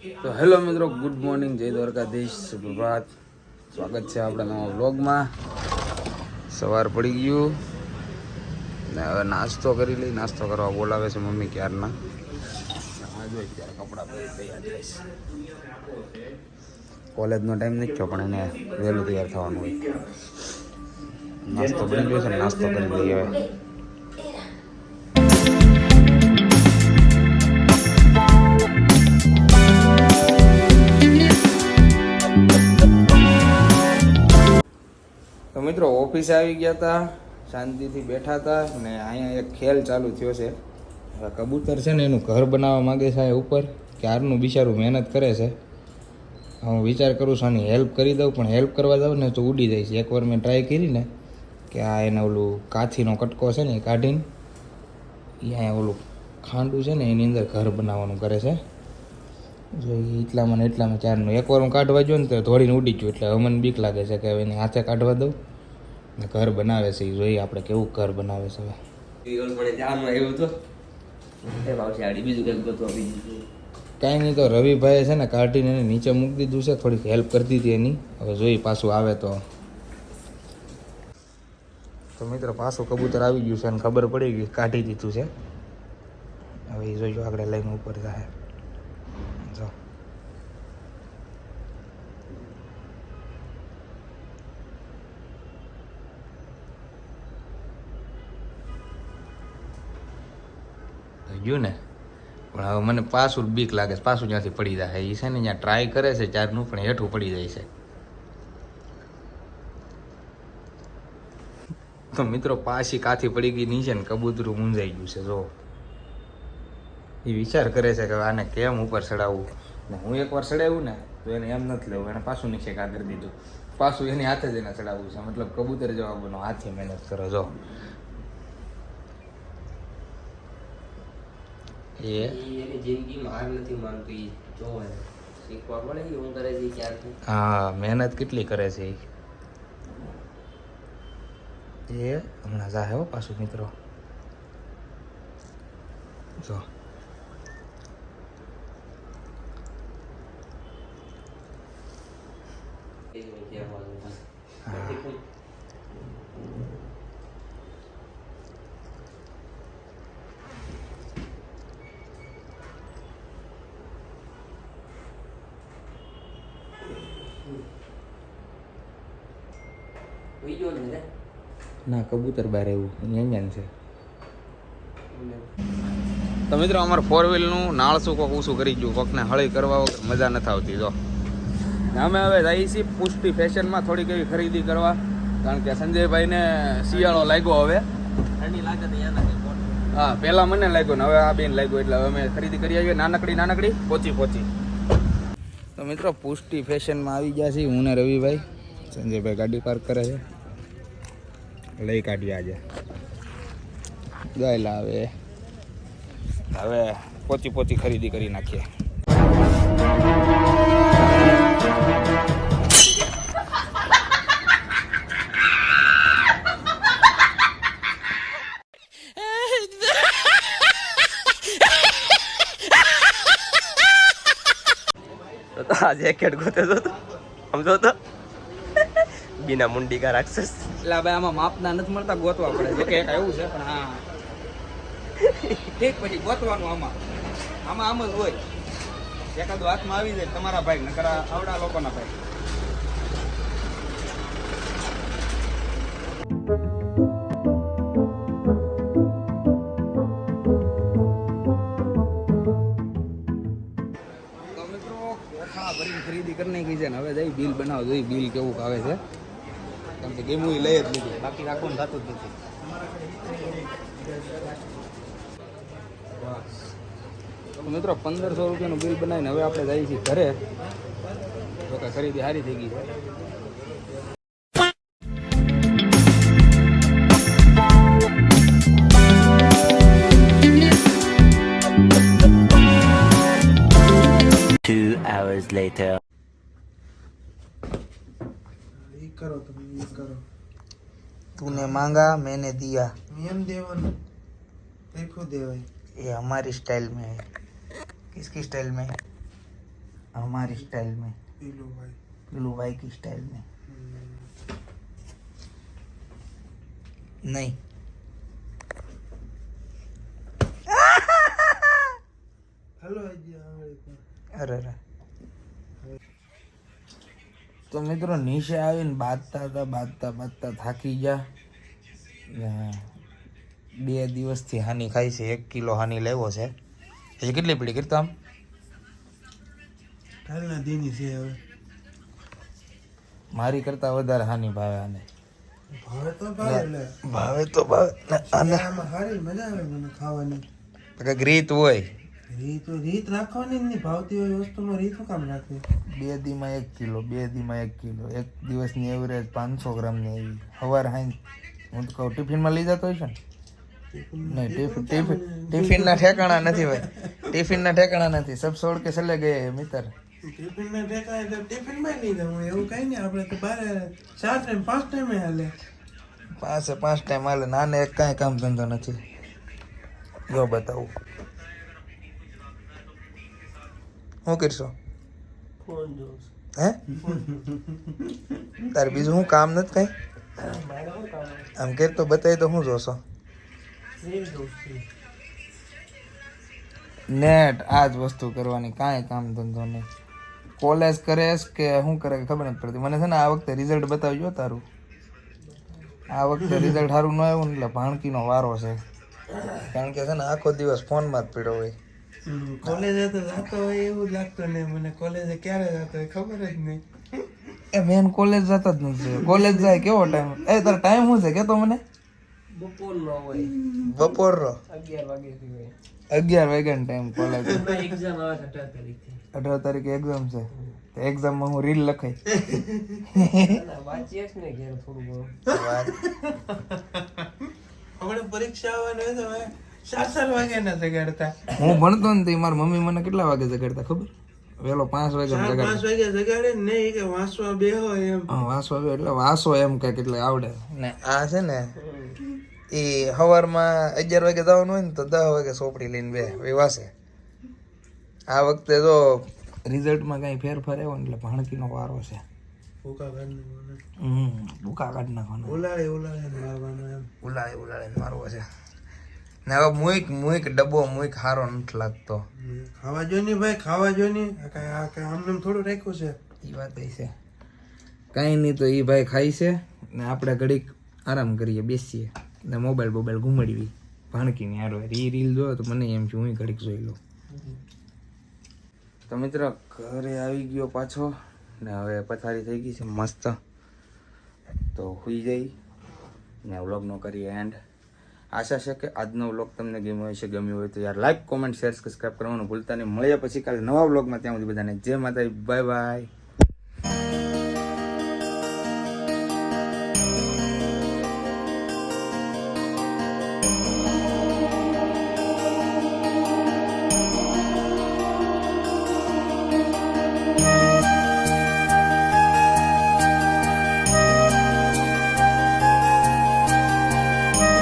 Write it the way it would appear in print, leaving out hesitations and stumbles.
તો હેલો મિત્રો, good morning, જય દ્વારકાધીશ, સુપ્રભાત. સ્વાગત છે આપણા નવા વ્લોગમાં. સવાર પડી ગયું ને હવે નાસ્તો કરી લઈ. નાસ્તો કરવા બોલાવે છે મમ્મી ક્યારના. આ જોઈ ત્યારે કપડાં પહેરી તૈયાર થઈશ. કોલેજનો ટાઈમ નથી થયો પણ એને વહેલું તૈયાર થવાનું હોય. નાસ્તો બની ગયો છે ને નાસ્તો કરી લઈએ હવે. તો મિત્રો ઓફિસે આવી ગયા હતા, શાંતિથી બેઠા હતા ને અહીંયા એક ખેલ ચાલુ થયો છે. હવે કબૂતર છે ને એનું ઘર બનાવવા માંગે છે અહીંયા ઉપર. ક્યારનું બિચારું મહેનત કરે છે. હું વિચાર કરું છું આની હેલ્પ કરી દઉં, પણ હેલ્પ કરવા જાઉં ને તો ઉડી જાય છે. એકવાર મેં ટ્રાય કરી ને કે આ એને ઓલું કાથીનો કટકો છે ને એ કાઢીને અહીંયા ઓલું ખાંડું છે ને એની અંદર ઘર બનાવવાનું કરે છે. જો એટલામાં ને એટલામાં ચારનું એકવાર હું કાઢવા ગયો ને તો ધોળીને ઉડી ગયું. એટલે હવે મને બીક લાગે છે કે હવે એની હાથે કાઢવા દઉં ને ઘર બનાવે છે. એ જોઈએ આપણે કેવું ઘર બનાવે છે. હવે કાંઈ નહીં, તો રવિભાઈએ છે ને કાઢીને એને નીચે મૂકી દીધું છે. થોડીક હેલ્પ કરી દીધી એની. હવે જોઈએ પાછું આવે તો મિત્રો પાછું કબૂતર આવી ગયું છે અને ખબર પડી ગઈ કાઢી દીધું છે. હવે એ જોઈજો આગળ લઈને ઉપર જાય. જો ગયું ને, પણ હવે મને પાછું બીક લાગે છે. પાછું જ્યાંથી પડી જાય. એ છે ને ત્યાં ટ્રાય કરે છે ચારનું, પણ હેઠું પડી જાય છે. તો મિત્રો પાછી કાથી પડી ગઈ નીચે ને કબૂતરું મૂંઝાઈ ગયું છે. જો એ વિચાર કરે છે કે આને કેમ ઉપર ચડાવવું. ને હું એકવાર ચડાવ્યું ને તો એને એમ નથી લેવું. એને પાછું નીચે કા કરી દીધું. પાછું એની હાથે જ એને ચડાવવું છે. મતલબ કબૂતર જવાબનો હાથે મહેનત કરો. જો હા, મહેનત કેટલી કરે છે એ હમણાં જાહે હો પાછું મિત્રો. જો ના, કબૂતર બહાર એવું અહીંયા છે. તો મિત્રો અમારે 4 વ્હીલનું નાળસું કોક ઊંચું કરી ગયું. કોકને હળી કરવા વગર મજા નથી આવતી. જો અમે હવે જઈએ છીએ પુષ્ટિ ફેશનમાં થોડીક એવી ખરીદી કરવા. કારણ કે સંજયભાઈને શિયાળો લાગ્યો. હવે હા, પહેલાં મને લાગ્યો ને હવે આ બેન લાગ્યો. એટલે હવે અમે ખરીદી કરી આવીએ નાનકડી પોચી. તો મિત્રો પુષ્ટિ ફેશનમાં આવી ગયા છીએ હું ને રવિભાઈ. સંજયભાઈ ગાડી પાર્ક કરે છે. લઈ કાઢીએ આજે ગયેલા. હવે પોચી ખરીદી કરી નાખીએ. તો આ જેકેટ ગોતે તો સમજો તો બીના મુંડી કા રાક્ષસ. એટલે ભાઈ આમાં માપના નથી મળતા, ગોતવા પડે. જો કે એક એવું છે પણ હા ઠીક, પછી ગોતવાનું. આમ જ હોય. એકાદો હાથમાં આવી જાય તમારા ભાઈ, નકર આવડા લોકોના ભાઈ. તો મિત્રો કોથળા ભરીને ખરીદી કરી નાખી છે ને હવે જઈ બિલ બનાવો. જોઈ બિલ કેવું આવે છે. કેમ કે ગેમું લઈ જ લીધું, બાકી રાખવાનું થતું જ નથી. તો મિત્રો 1500 રૂપિયાનું બિલ બનાવીને હવે આપણે જઈએ છીએ ઘરે. તો કે ખરીદી સારી થઈ ગઈ છે. later. करो तुम ये करो. तूने मांगा मैंने दिया. नियम देवन देखो देवाई. ये हमारी स्टाइल में है. किसकी स्टाइल में? हमारी स्टाइल में, पी लो भाई। लू भाई की स्टाइल में नहीं। हेलो जी आंगળી અરે તો મિત્રો નીચે આવીને બાંધતા થાકી ગયા ને 2 દિવસથી હાની ખાઈ છે. 1 કિલો હાની લેવો છે. હજી કેટલી પડી કરતા આમ ઠાલના દીની છે હવે. મારી કરતા વધારે હાની ભાવે આને. ભાવે તો ભાવે લે. ભાવે તો ભાવે ને આને આમાં સારી મજા આવે મને ખાવાની. કંઈક રીત હોય. રીત રાખવાની જ નહીં. ભાવતી હોય વસ્તુમાં રીત શું કામ રાખવી? 2 દીમાં 1 કિલો, 2 દીમાં 1 કિલો, એક દિવસની એવરેજ 500 ગ્રામની આવી. સવાર હાઈ હું તો કહું ટિફિનમાં લઈ જતો હોય છે ને નહીં. ટિફિનના ઠેકાણા નથી ભાઈ. ટિફિનના ઠેકાણા નથી. સબ છોડ કે ચલે ગયે હે મિત્ર. ટિફિનના ઠેકાણે તો ટિફિનમાં લઈ જાઉં એવું કઈ નહીં. આપણે તો બારે 4 ટાઈમ 5 ટાઈમે હાલે. 5 ટાઈમ હાલે. નાને એક કાંઈ કામ ધંધો નથી. જો બતાવું શું કરશો? હે તારે બીજું શું કામ નથી કઈ? આમ કે તો બતાવી તો શું જોશો? નેટ આ જ વસ્તુ કરવાની. કાંઈ કામ ધંધો નહીં. કોલેજ કરેશ કે શું કરે ખબર નથી પડતી મને. છે ને આ વખતે રિઝલ્ટ બતાવજો તારું. આ વખતે રિઝલ્ટ સારું ન આવ્યું ને એટલે ભાણકીનો વારો છે. કારણ કે છે ને આખો દિવસ ફોનમાં જ પીડ્યો હોય. કોલેજે તો જતો હોય એવું જ લાગતું નહીં મને. કોલેજે ક્યારે જતો હોય ખબર જ નહીં. એ મેન કોલેજ જતો જ નથી. કોલેજ જાય કેવો ટાઈમ? એ તારો ટાઈમ શું છે કેતો મને? બપોરનો હોય. બપોરનો 11 વાગ્યાથી હોય. 11 વાગ્યાનો ટાઈમ કોલેજ. એક્ઝામ આવે 18 તારીખે. 18 તારીખે એક્ઝામ છે. તો એક્ઝામમાં હું રીલ લખાઈ. વાંચીએ જ ને ઘેર થોડું ઘણું. હમણાં પરીક્ષા આવવાની હોય તો 4 વાગ્યાના જગાડતા. હું ભણતો ને તો મારી મમ્મી મને કેટલા વાગે જગાડતા ખબર? વેલો 5 વાગે 5 વાગ્યા જગાડે ને નહીં કે વાંચવા બેહો એમ. વાંચવા બે એટલે વાંચો એમ કે એટલે આવડે ને. આ છે ને એ સવારમાં 11 વાગે જવાનું હોય ને તો 10 વાગે ચોપડી લઈને બે વાંચે. આ વખતે જો રિઝલ્ટમાં કાંઈ ફેરફાર આવ્યો ને એટલે ભાણકીનો વારો છે. ભૂકા કાઢને ભૂકા કાઢ નાખવાનો. ઉલાળે મારવાનો એમ. ઉલાળે મારવો છે ને. હવે મુઈક ડબ્બો સારો નથી લાગતો. ખાવા જો નહીં ભાઈ, ખાવા જો નહીં. આમને થોડું રાખ્યું છે. એ વાત છે. કાંઈ નહીં તો એ ભાઈ ખાય છે ને આપણે ઘડીક આરામ કરીએ, બેસીએ ને મોબાઈલ ઘુમાડવી ભાણકીની હારો. રીલ જોયો તો મને એમ છે હું ઘડીક જોઈ લઉં. તો મિત્રો ઘરે આવી ગયો પાછો ને હવે પથારી થઈ ગઈ છે મસ્ત. તો સુઈ જઈ ને વ્લોગનો કરીએ એન્ડ. આશા છે કે આજનો વ્લોગ તમને ગમ્યો હશે. ગમ્યું હોય તો યાર લાઈક, કોમેન્ટ, શેર, સબસ્ક્રાઈબ કરવાનું ભૂલતા નહીં. મળ્યા પછી કાલે નવા વ્લોગમાં. ત્યાં સુધી બધાને જય માતાજી, બાય બાય.